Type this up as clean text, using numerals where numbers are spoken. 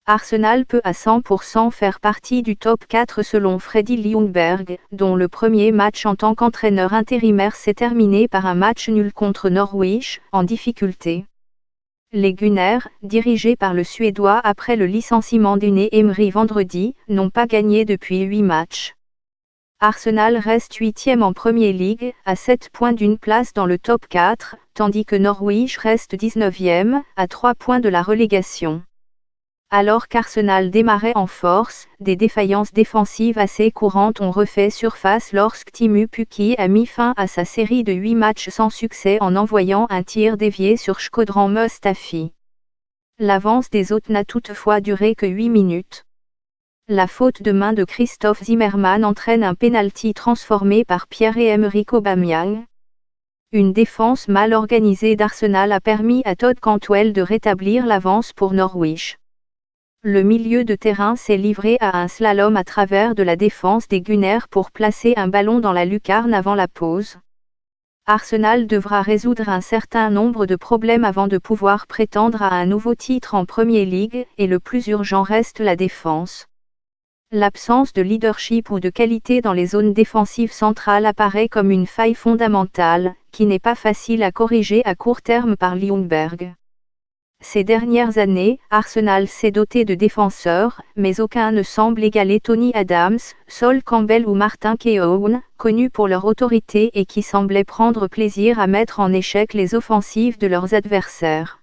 Arsenal peut à 100% faire partie du top 4 selon Freddie Ljungberg, dont le premier match en tant qu'entraîneur intérimaire s'est terminé par un match nul contre Norwich, en difficulté. Les Gunners, dirigés par le Suédois après le licenciement d'Unai Emery vendredi, n'ont pas gagné depuis 8 matchs. Arsenal reste 8e en Premier League, à 7 points d'une place dans le top 4, tandis que Norwich reste 19e, à 3 points de la relégation. Alors qu'Arsenal démarrait en force, des défaillances défensives assez courantes ont refait surface lorsque Teemu Pukki a mis fin à sa série de 8 matchs sans succès en envoyant un tir dévié sur Shkodran Mustafi. L'avance des hôtes n'a toutefois duré que 8 minutes. La faute de main de Christophe Zimmermann entraîne un pénalty transformé par Pierre-Emerick Aubameyang. Une défense mal organisée d'Arsenal a permis à Todd Cantwell de rétablir l'avance pour Norwich. Le milieu de terrain s'est livré à un slalom à travers de la défense des Gunners pour placer un ballon dans la lucarne avant la pause. Arsenal devra résoudre un certain nombre de problèmes avant de pouvoir prétendre à un nouveau titre en Premier League, et le plus urgent reste la défense. L'absence de leadership ou de qualité dans les zones défensives centrales apparaît comme une faille fondamentale, qui n'est pas facile à corriger à court terme par Ljungberg. Ces dernières années, Arsenal s'est doté de défenseurs, mais aucun ne semble égaler Tony Adams, Sol Campbell ou Martin Keown, connus pour leur autorité et qui semblaient prendre plaisir à mettre en échec les offensives de leurs adversaires.